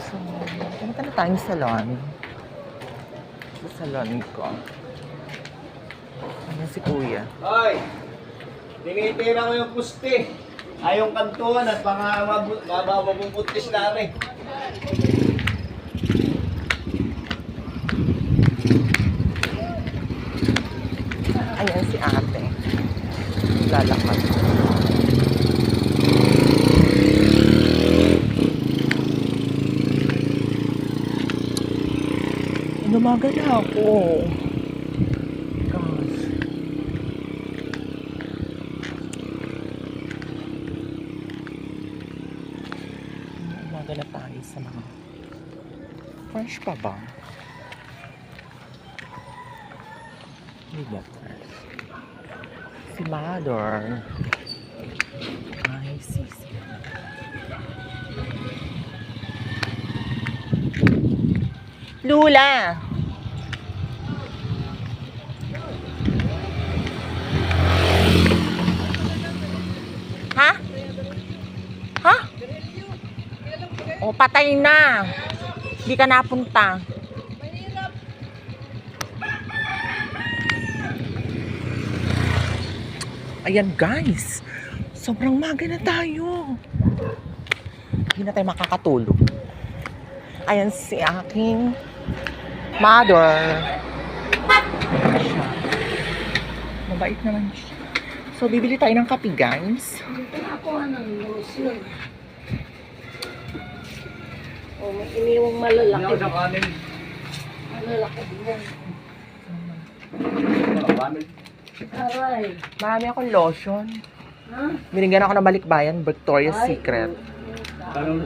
So, punta na tayong salon. Sa salon ko. Ano si kuya? Hoy! Tinitira ko yung puste. Ay, yung kantuan at mga mabababuntis namin. Ayan si ate. Lalakad. Lumaga na ako. Gosh. Lumaga na tayo sa mga fresh pa ba? Hindi ba fresh? Si Mother. Ay, sisi. Lula! Ha? Ha? O, patay na. Hindi ka napunta. Ayan guys. Sobrang maga na tayo. Hindi na tayo makakatulog. Ayan si aking mother. Siya. Mabait naman siya. So, bibili tayo ng kape, guys. Dito na ako ng lotion. O, may iniwang malalaki. Hindi ako sa kanin. Malalaki din. Kanin. Aray. Marami akong lotion. Ha? Binigyan ako ng balikbayan, Victoria's Ay, Secret.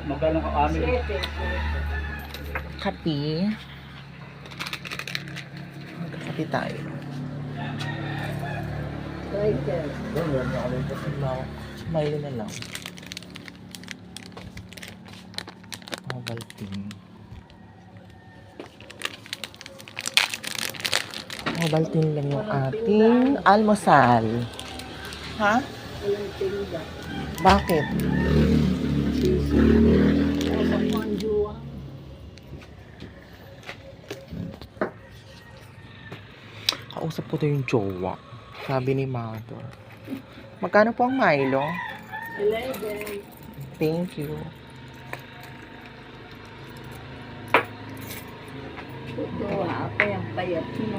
Magkano ka kanin? Kape. Magkakape tayo. Tiger. Smile na lang. Ovaltine. Ovaltine lang yung ating almusal. Ha? Walang tinda. Bakit? O, sa panjuwa. Kausap ko to yung jowa. Sabi ni Mother. Magkano po ang Milo? 11. Thank you. Ito, ako yung payat mo.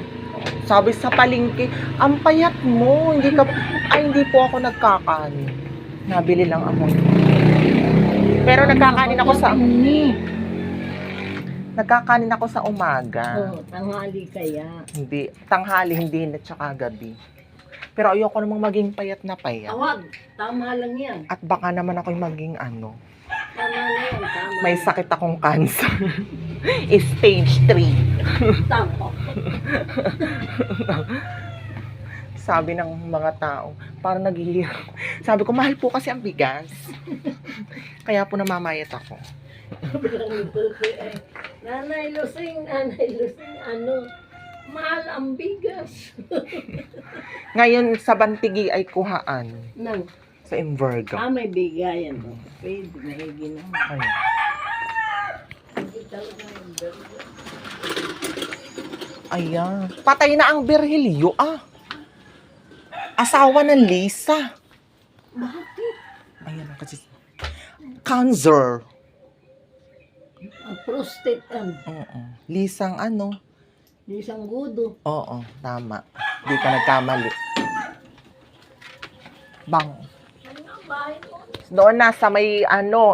Sabi sa palengke, ang payat mo. Hindi po ako nagkakanin. Nabili lang ako. Pero nagkakanin ako sa Nagkakanin ako sa umaga. Oh, tanghali kaya. Hindi, tanghali, hindi na tsaka gabi. Pero ayoko namang maging payat na payat. Tawag. Tama lang yan. At baka naman ako'y maging Tama na yan. Tama. may sakit akong cancer. Stage 3. Tama. Sabi ng mga tao, parang naghihirap. Sabi ko, mahal po kasi ang bigas. Kaya po namamayat ako. Nanay Lusing, ano, mahal ang bigas. Ngayon, sa Bantigi ay kuhaan. Nang, Sa Inverga. may bigayan. Oh. Pwede, may ginawa. Ayun. Hindi talaga yung burger. Ayan. Patay na ang Virgilio, Asawa ng Lisa. Bakit? Ayan kasi. Cancer. Ang prostate Oo. Lisang ano? isang gudo. Oo, tama. Di ka nagkamali. Bang. Ano ang bahay mo? Doon na sa may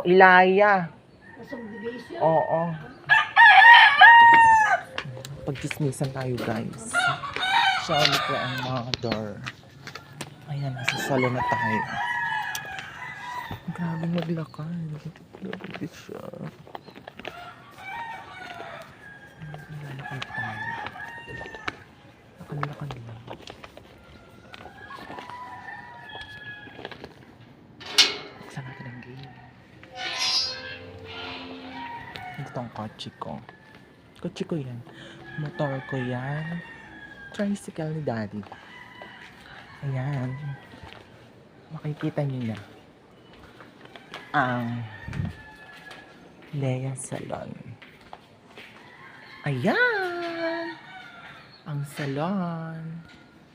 Ilaya. Sa subdivision? Oo. Pagkismisan tayo, guys. Sabi ko ang mother. Ayan, nasa salon na tayo. Grabe maglakad. Grabe siya. Lalakad tayo. Lakad-lakad lang. Buksan natin ang gate. Ito ang kotse ko. Kotse ko yan. Motor ko yan. Tricycle ni Daddy. Ayan. Makikita niyo na ang Lea Salon. Ayan! Ang salon.